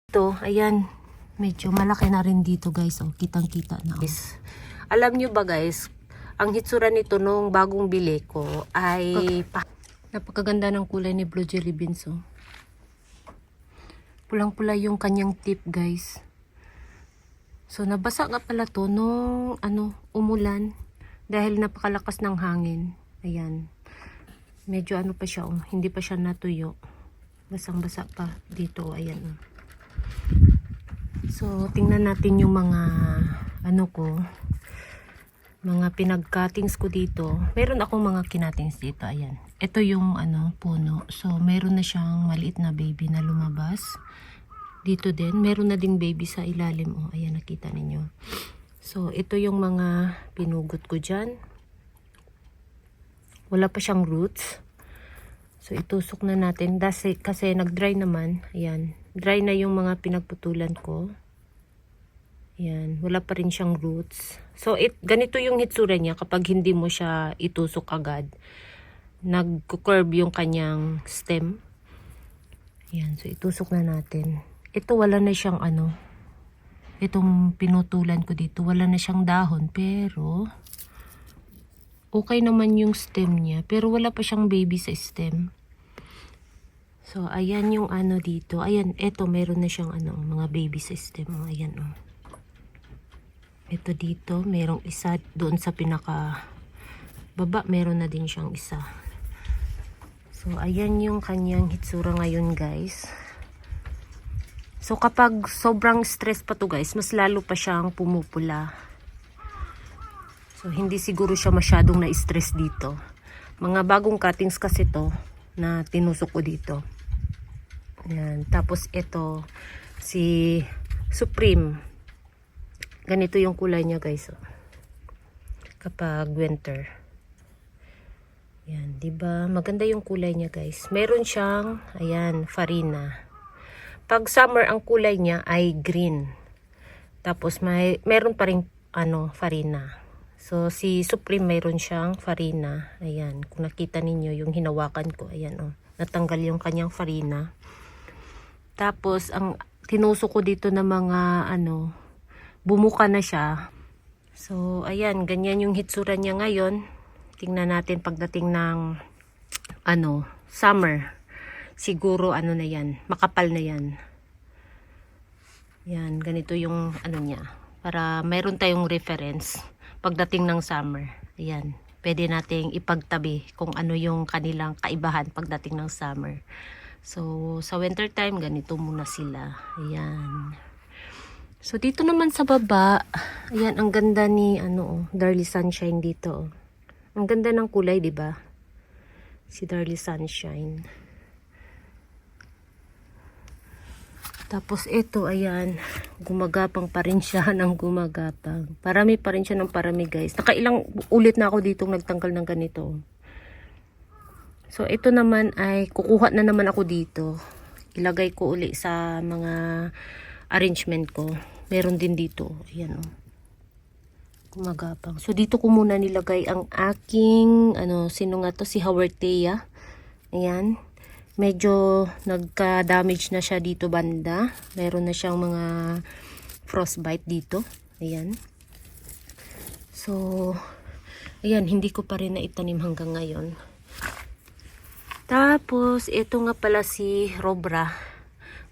Ito, ayan. Medyo malaki na rin dito guys. Oh, kitang-kita na. Alam nyo ba guys, ang hitsura nito nung bagong bili ko ay napakaganda ng kulay ni Blue Jelly Beans. Oh. Pulang-pula yung kanyang tip guys. So nabasa nga pala to nung umulan dahil napakalakas ng hangin. Ayan. Medyo pa siya, oh, hindi pa siya natuyo. Basang-basa pa dito, ayan. Oh. So tingnan natin yung mga mga pinag-cuttings ko dito. Meron akong mga kinatings dito, ayan. Ito yung puno. So meron na siyang maliit na baby na lumabas. Dito din, meron na ding baby sa ilalim. Oh, ayan, nakita ninyo. So ito yung mga pinugot ko dyan. Wala pa siyang roots. So itusok na natin kasi nag-dry naman. Ayan, dry na yung mga pinagputulan ko. Ayan, wala pa rin siyang roots. So ganito yung hitsura niya kapag hindi mo siya itusok agad. Nag-curve yung kanyang stem. Ayan, so itusok na natin. Ito wala na siyang itong pinutulan ko dito, wala na siyang dahon, pero okay naman yung stem niya, pero wala pa siyang baby sa stem. So ayan yung dito. Ayan, eto meron na siyang mga baby sa stem. Oh, ayan oh. Ito dito, merong isa doon sa pinaka baba, meron na din siyang isa. So ayan yung kanyang hitsura ngayon guys. So kapag sobrang stress pa to guys, mas lalo pa siyang pumupula. So hindi siguro siya masyadong na-stress dito. Mga bagong cuttings kasi to na tinusok ko dito. Ayan. Tapos ito si Supreme. Ganito yung kulay niya guys. Oh. Kapag winter. Yan, 'di ba? Maganda yung kulay niya guys. Meron siyang ayan, farina. Pag summer ang kulay niya ay green. Tapos meron pa ring farina. So si Supreme meron siyang farina. Ayan, kung nakita ninyo yung hinawakan ko, ayan oh. Natanggal yung kanyang farina. Tapos ang tinusok ko dito na mga bumuka na siya. So ayan, ganyan yung hitsura niya ngayon. Tingnan natin pagdating ng summer. Siguro na yan, makapal na yan. Yan, ganito yung niya. Para mayroon tayong reference pagdating ng summer. Ayan, pwede nating ipagtabi kung ano yung kanilang kaibahan pagdating ng summer. So sa winter time, ganito muna sila. Ayan. So dito naman sa baba, ayan, ang ganda ni Darly Sunshine dito. Ang ganda ng kulay, 'di ba? Si Darly Sunshine. Tapos ito, ayan, gumagapang pa rin siya ng gumagapang. Parami pa rin siya ng parami guys. Nakailang ulit na ako ditong nagtanggal ng ganito. So ito naman ay kukuha na naman ako dito. Ilagay ko uli sa mga arrangement ko. Meron din dito. Ayan oh. Gumagapang. So dito ko muna nilagay ang aking sino nga to? Si Haworthia. Ayan. Medyo nagka-damage na siya dito banda. Meron na siyang mga frostbite dito. Ayan. So, ayan, hindi ko pa rin naitanim hanggang ngayon. Tapos, ito nga pala si Robra.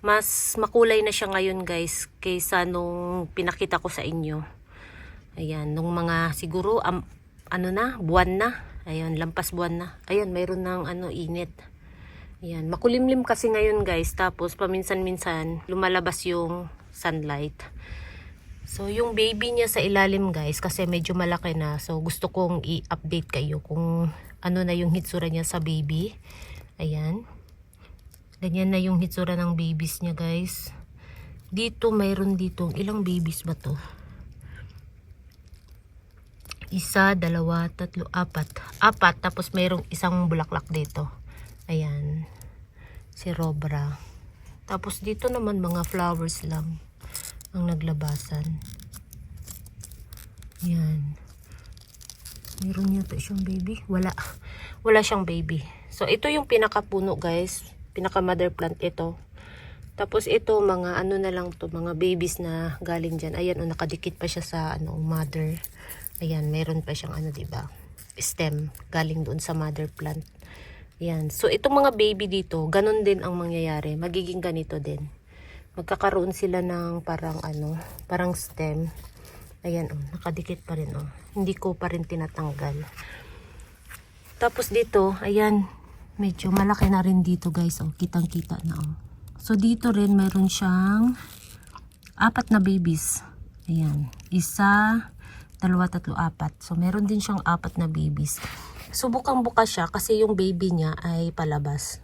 Mas makulay na siya ngayon guys, kaysa nung pinakita ko sa inyo. Ayan, nung mga siguro, buwan na. Ayan, lampas buwan na. Ayan, mayroon ng init. Ayan, makulimlim kasi ngayon guys, tapos paminsan-minsan lumalabas yung sunlight. So yung baby niya sa ilalim guys, kasi medyo malaki na, so gusto kong i-update kayo kung ano na yung hitsura niya sa baby. Ayan, ganyan na yung hitsura ng babies niya guys. Dito mayroon dito, ilang babies ba to? Isa, dalawa, tatlo, apat, tapos mayroong isang bulaklak dito. Ayan, si Robra. Tapos dito naman mga flowers lang ang naglabasan. Ayan. Meron yata siyang baby? Wala siyang baby. So ito yung pinakapuno guys. Pinaka mother plant ito. Tapos ito, mga ano na lang to, mga babies na galing dyan. Ayan, oh, nakadikit pa siya sa ano, mother. Ayan, meron pa siyang ano, diba? Stem, galing doon sa mother plant. Ayan. So, itong mga baby dito, ganun din ang mangyayari. Magiging ganito din. Magkakaroon sila ng parang ano, parang stem. Ayan, oh, nakadikit pa rin, oh. Hindi ko pa rin tinatanggal. Tapos dito, ayan, medyo malaki na rin dito, guys, oh. Kitang-kita na, oh. So, dito rin, mayroon siyang 4 na babies. Ayan. 1, 2, 3, 4. So, meron din siyang 4 na babies. So, bukang-buka siya kasi yung baby niya ay palabas.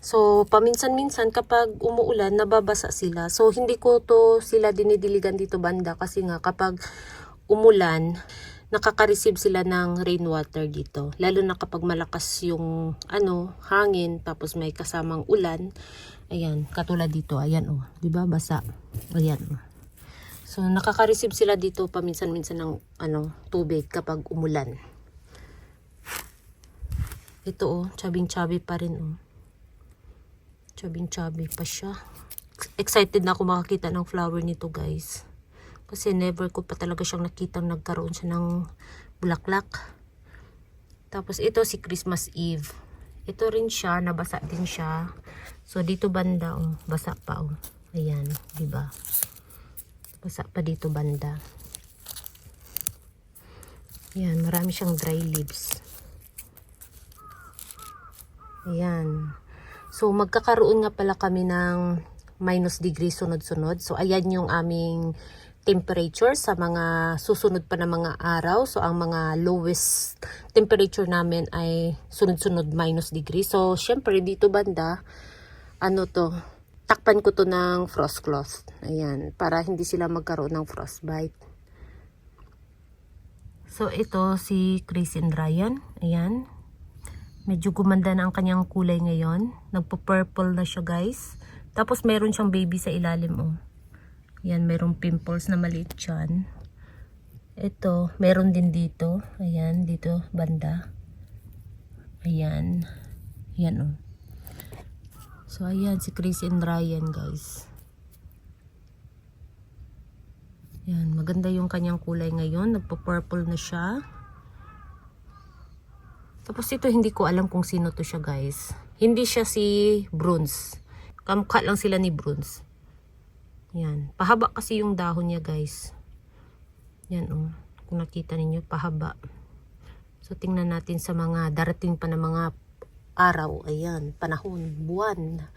So paminsan-minsan kapag umuulan, nababasa sila. So, hindi ko to sila dinidiligan dito banda kasi nga kapag umulan, nakaka-receive sila ng rainwater dito. Lalo na kapag malakas yung ano, hangin, tapos may kasamang ulan. Ayan, katulad dito. Ayan, oh. Diba? Basa. Ayan, oh. So, nakaka-receive sila dito paminsan-minsan ng ano, tubig kapag umulan. Ito, oh. Chabing-chabi pa rin, oh. Chabing-chabi pa siya. Excited na ako makakita ng flower nito, guys. Kasi never ko pa talaga siyang nakitang nagkaroon siya ng bulaklak. Tapos, ito si Christmas Eve. Ito rin siya, nabasa din siya. So, dito banda, oh, basa pa, oh. Ayan, diba? Basa pa dito banda. Ayan, marami siyang dry leaves. Ayan. So, magkakaroon nga pala kami ng -degree sunod-sunod. So, ayan yung aming temperature sa mga susunod pa na mga araw. So, ang mga lowest temperature namin ay sunod-sunod -degree. So, syempre, dito banda, ano to, takpan ko to ng frost cloth. Ayan, para hindi sila magkaroon ng frostbite. So, ito si Chris and Ryan. Ayan. Medyo gumanda na ang kanyang kulay ngayon. Nagpo-purple na siya, guys. Tapos, meron siyang baby sa ilalim, oh. Ayan, merong pimples na maliit dyan. Ito, meron din dito. Ayan, dito, banda. Ayan. Ayan, oh. So, ayan, si Chris and Ryan, guys. Ayan, maganda yung kanyang kulay ngayon. Nagpo-purple na siya. Tapos ito, hindi ko alam kung sino to siya, guys. Hindi siya si Bruns. Kamukha lang sila ni Bruns. Ayan. Pahaba kasi yung dahon niya, guys. Yan, oh. Kung nakita ninyo, pahaba. So, tingnan natin sa mga darating pa na mga araw. Ayan. Panahon. Buwan.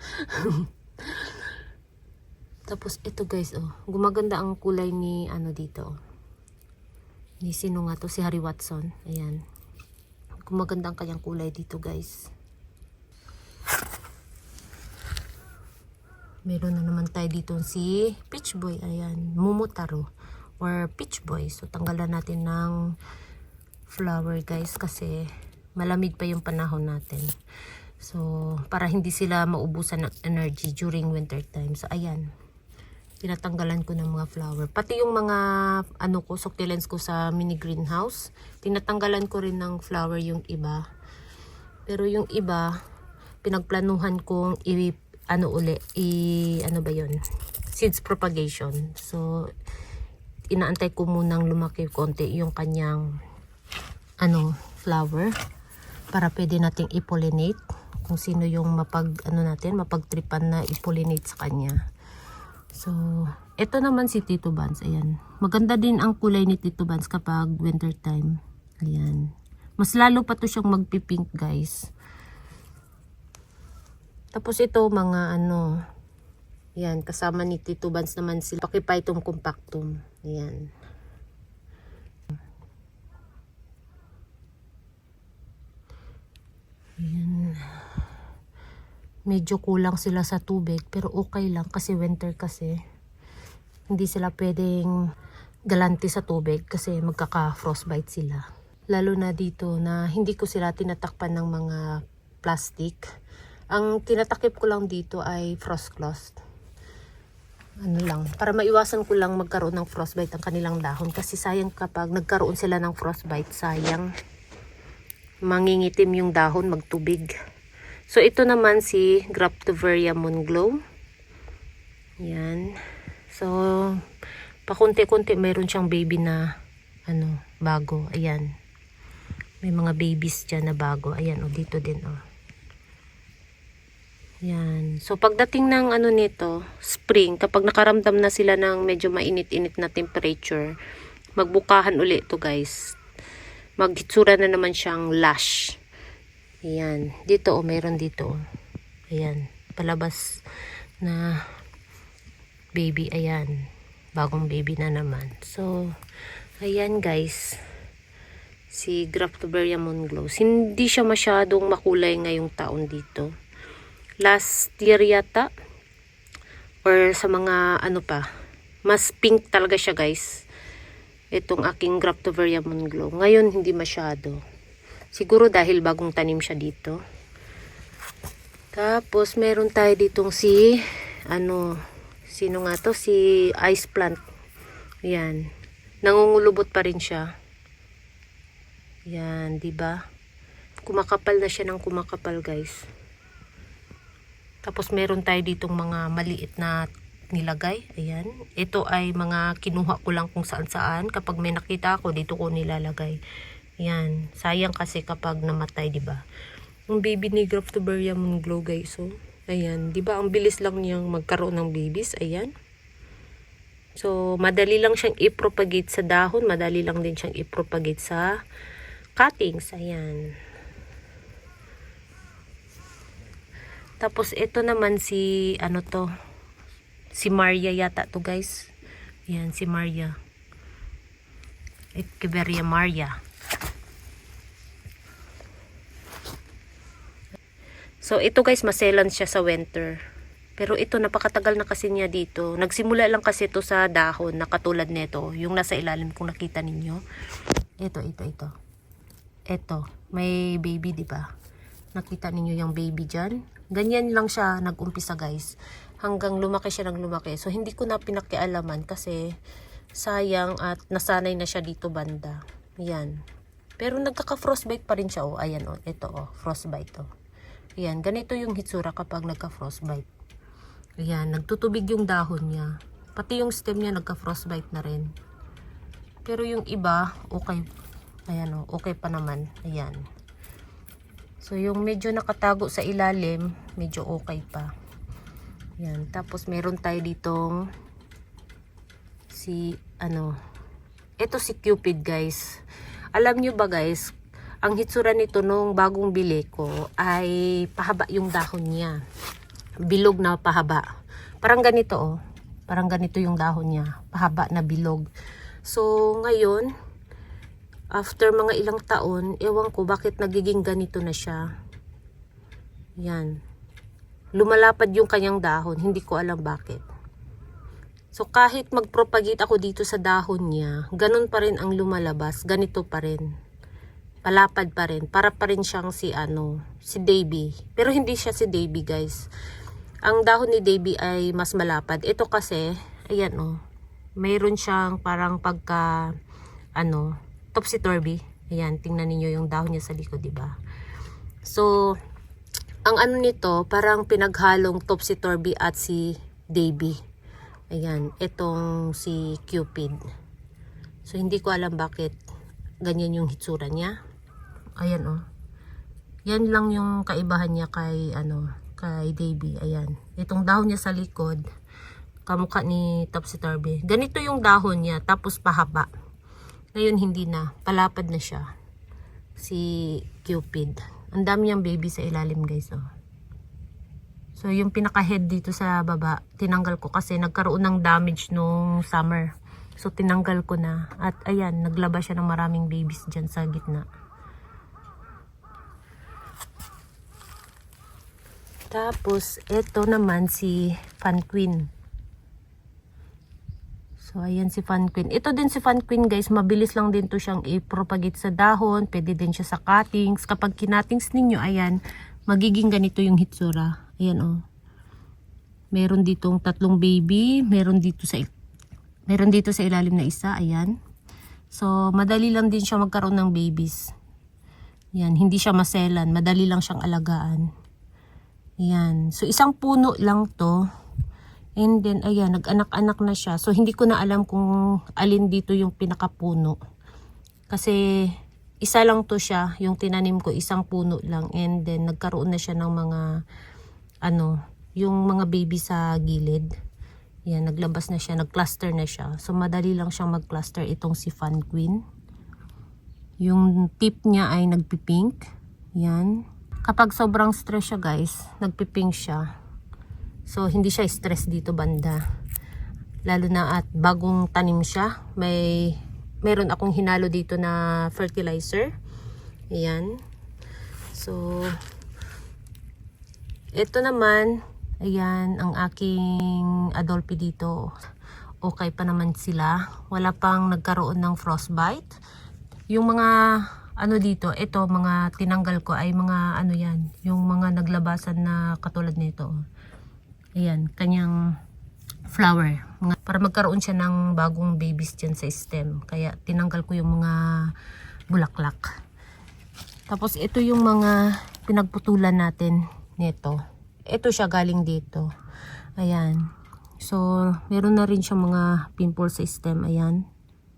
Tapos, ito, guys, oh. Gumaganda ang kulay ni, ano dito, oh. Ni sino nga to? Si Harry Watson. Ayan. Gumaganda ang kanyang kulay dito, guys. Meron na naman tayo dito si Peach Boy. Ayan, Momotaro or Peach Boy. So, tanggalan natin ng flower, guys, kasi malamig pa yung panahon natin. So, para hindi sila maubusan ng energy during winter time. So, ayan. Tinatanggalan ko ng mga flower. Pati yung mga ano ko, succulents ko sa mini greenhouse, tinatanggalan ko rin ng flower yung iba. Pero yung iba, pinagplanuhan kong ano ba yun? Seeds propagation. So, inaantay ko munang lumaki konti yung kanyang flower para pwede nating i-pollinate kung sino yung mapagtripan na i-pollinate sa kanya. So, ito naman si Tito Buns. Ayan. Maganda din ang kulay ni Tito Buns kapag winter time. Ayan. Mas lalo pa to siyang magpipink, guys. Tapos ito, mga ayan, kasama ni Tito Buns naman sila. Pachyphytum compactum. Ayan. Ayan. Medyo kulang sila sa tubig, pero okay lang kasi winter kasi. Hindi sila pwedeng galante sa tubig kasi magkaka-frostbite sila. Lalo na dito na hindi ko sila tinatakpan ng mga plastic. Ang tinatakip ko lang dito ay frost cloth. Para maiwasan ko lang magkaroon ng frostbite ang kanilang dahon. Kasi sayang kapag nagkaroon sila ng frostbite, sayang. Mangingitim yung dahon, magtubig. So, ito naman si Graptoveria Moonglow. Yan. So, pakunti-kunti meron siyang baby na bago. Ayan. May mga babies dyan na bago. Ayan, dito din, Yan. So, pagdating ng nito, spring, kapag nakaramdam na sila ng medyo mainit-init na temperature, magbukahan uli ito, guys. Maghitsura na naman siyang lash. Ayan. Dito, meron dito. Ayan. Palabas na baby. Ayan. Bagong baby na naman. So, ayan, guys. Si Graftoberia Moonglows. Hindi siya masyadong makulay ngayong taon dito. Last year yata, or sa mga mas pink talaga siya, guys, itong aking Graftoberia Moonglows. Ngayon hindi masyado, siguro dahil bagong tanim siya dito. Tapos meron tayo ditong si sino nga to, si ice plant. Yan, nangungulubot pa rin siya. Yan, diba, kumakapal na siya ng kumakapal, guys. Tapos meron tayo ditong mga maliit na nilagay. Ayan. Ito ay mga kinuha ko lang kung saan saan. Kapag may nakita ako, dito ko nilalagay. Ayan. Sayang kasi kapag namatay, diba? Yung baby ni Graftoberia Moonglows, guys. So, ayan. Diba? Ang bilis lang niyang magkaroon ng babies. Ayan. So, madali lang siyang i-propagate sa dahon. Madali lang din siyang i-propagate sa cuttings. Ayan. Tapos ito naman si si Maria yata to, guys. Yan, si Maria. Echeveria Maria. So ito, guys, maselan siya sa winter. Pero ito, napakatagal na kasi niya dito. Nagsimula lang kasi ito sa dahon na katulad nito, yung nasa ilalim kung nakita ninyo. Ito. Ito, may baby, di ba? Nakita ninyo yung baby dyan? Ganyan lang siya nag-umpisa, guys. Hanggang lumaki siya ng lumaki. So, hindi ko na pinakialaman kasi sayang at nasanay na siya dito banda. Yan. Pero nagkaka-frostbite pa rin siya, Ayan, Ito, frostbite, Ayan, ganito yung hitsura kapag nagka-frostbite. Ayan, nagtutubig yung dahon niya. Pati yung stem niya nagka-frostbite na rin. Pero yung iba, okay. Ayan, okay pa naman. Ayan. So, yung medyo nakatago sa ilalim, medyo okay pa. Yan. Tapos, meron tayo ditong ito si Cupid, guys. Alam nyo ba, guys, ang hitsura nito nung bagong bili ko ay pahaba yung dahon niya. Bilog na pahaba. Parang ganito, Parang ganito yung dahon niya. Pahaba na bilog. So, ngayon, after mga ilang taon, ewan ko bakit nagiging ganito na siya. Yan. Lumalapad yung kanyang dahon. Hindi ko alam bakit. So, kahit mag-propagate ako dito sa dahon niya, ganun pa rin ang lumalabas. Ganito pa rin. Palapad pa rin. Para pa rin siyang si Davy. Pero hindi siya si Davy, guys. Ang dahon ni Davy ay mas malapad. Ito kasi, ayan, mayroon siyang parang pagka, topsy-turvy. Ayan, tingnan niyo yung dahon niya sa likod, diba? So, ang nito, parang pinaghalong topsy-turvy at si Davy. Ayan, itong si Cupid. So, hindi ko alam bakit ganyan yung hitsura niya. Ayan, Yan lang yung kaibahan niya kay, kay Davy. Ayan. Itong dahon niya sa likod, kamukha ni topsy-turvy. Ganito yung dahon niya, tapos pahaba. Ngayon hindi na, palapad na siya. Si Cupid. Ang dami niyang baby sa ilalim, guys, So, yung pinaka-head dito sa baba, tinanggal ko kasi nagkaroon ng damage nung summer. So, tinanggal ko na. At ayan, naglaba siya ng maraming babies dyan sa gitna. Tapos, ito naman si Fan Queen. So, ayan si Fan Queen. Ito din si Fan Queen, guys. Mabilis lang din to siyang i-propagate sa dahon. Pwede din siya sa cuttings. Kapag kinatings ninyo, ayan, magiging ganito yung hitsura. Ayan, Meron ditong 3 baby. Meron dito sa ilalim na isa. Ayan. So, madali lang din siya magkaroon ng babies. Ayan, hindi siya maselan. Madali lang siyang alagaan. Ayan. So, isang puno lang to. And then, ayan, nag-anak-anak na siya. So, hindi ko na alam kung alin dito yung pinakapuno. Kasi, isa lang to siya. Yung tinanim ko, isang puno lang. And then, nagkaroon na siya ng mga, yung mga baby sa gilid. Yan, naglabas na siya, nag-cluster na siya. So, madali lang siyang mag-cluster itong si Fan Queen. Yung tip niya ay nagpipink. Yan. Kapag sobrang stress siya guys, nagpipink siya. So, hindi siya stress dito banda. Lalo na at bagong tanim siya. Meron akong hinalo dito na fertilizer. Ayan. So, ito naman, ayan, ang aking Adolphi dito. Okay pa naman sila. Wala pang nagkaroon ng frostbite. Yung mga, dito, ito, mga tinanggal ko ay mga, yan, yung mga naglabasan na katulad nito. Ayan, kanyang flower. Para magkaroon siya ng bagong babies dyan sa stem. Kaya tinanggal ko yung mga bulaklak. Tapos ito yung mga pinagputulan natin nito. Ito siya galing dito. Ayan. So, meron na rin siya mga pimples sa stem. Ayan.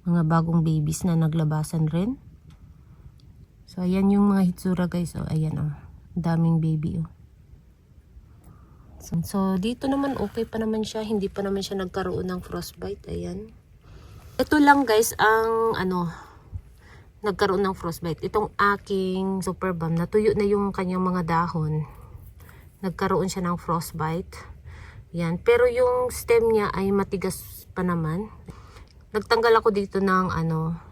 Mga bagong babies na naglabasan rin. So, ayan yung mga hitsura guys. O, ayan o. Daming baby o. So, dito naman okay pa naman siya. Hindi pa naman siya nagkaroon ng frostbite. Ayan. Ito lang guys ang nagkaroon ng frostbite. Itong aking super balm. Natuyo na yung kanyang mga dahon. Nagkaroon siya ng frostbite. Yan. Pero yung stem niya ay matigas pa naman. Nagtanggal ako dito ng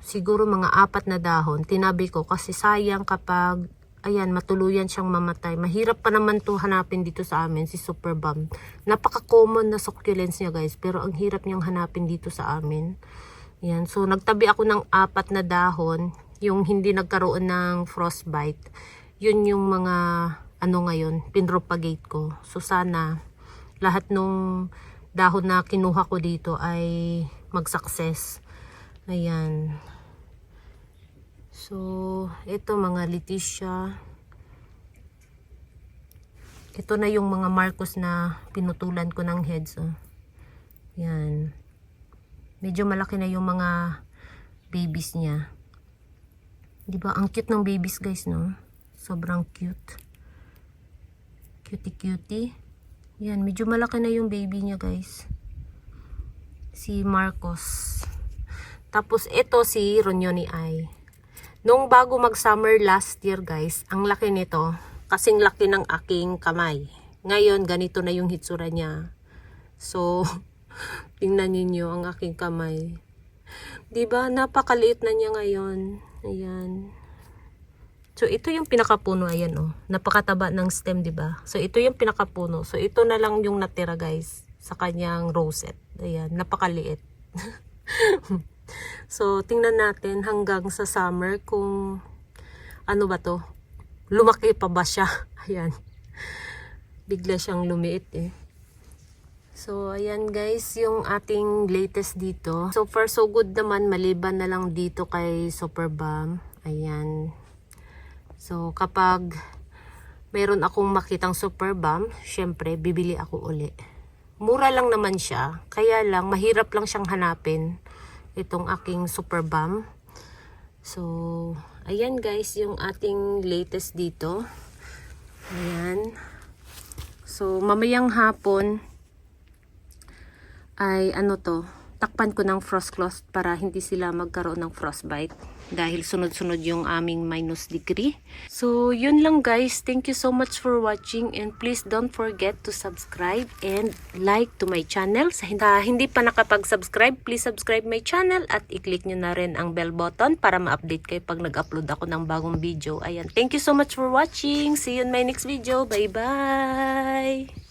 siguro mga 4 na dahon. Tinabi ko kasi sayang kapag ayan, matuluyan siyang mamatay. Mahirap pa naman to hanapin dito sa amin, si Super Balm. Napaka-common na succulents niya guys, pero ang hirap niyang hanapin dito sa amin. Ayan, so nagtabi ako ng 4 na dahon, yung hindi nagkaroon ng frostbite. Yun yung mga, ngayon, pinropagate ko. So sana, lahat nung dahon na kinuha ko dito ay mag-success. Ayan. So, ito mga Leticia. Ito na yung mga Marcos na pinutulan ko ng heads. Oh. Yan. Medyo malaki na yung mga babies niya. Diba? Ang cute ng babies guys, no? Sobrang cute. Cutie-cutie. Yan. Medyo malaki na yung baby niya guys. Si Marcos. Tapos, ito si Ronyoni Eye. Nung bago mag-summer last year guys, ang laki nito, kasing laki ng aking kamay. Ngayon, ganito na yung hitsura niya. So, tingnan niyo ang aking kamay. Diba? Napakaliit na niya ngayon. Ayan. So, ito yung pinakapuno. Ayan oh. Napakataba ng stem, diba? So, ito yung pinakapuno. So, ito na lang yung natira guys sa kanyang rosette. Ayan. Napakaliit. So, tingnan natin hanggang sa summer kung ba to? Lumaki pa ba siya? Ayan. Bigla siyang lumiit eh. So, ayan guys, yung ating latest dito. So far, so good naman. Maliban na lang dito kay Super Balm. Ayan. So, kapag meron akong makitang Super Balm, syempre, bibili ako uli. Mura lang naman siya. Kaya lang, mahirap lang siyang hanapin. Itong aking Super Balm. So, ayan guys, yung ating latest dito. Ayan. So, mamayang hapon ay takpan ko ng frost cloth para hindi sila magkaroon ng frostbite dahil sunod-sunod yung aming -degree. So, yun lang guys. Thank you so much for watching and please don't forget to subscribe and like to my channel. Sa hindi pa nakapag-subscribe, please subscribe my channel at i-click nyo na rin ang bell button para ma-update kayo pag nag-upload ako ng bagong video. Ayan. Thank you so much for watching. See you in my next video. Bye-bye!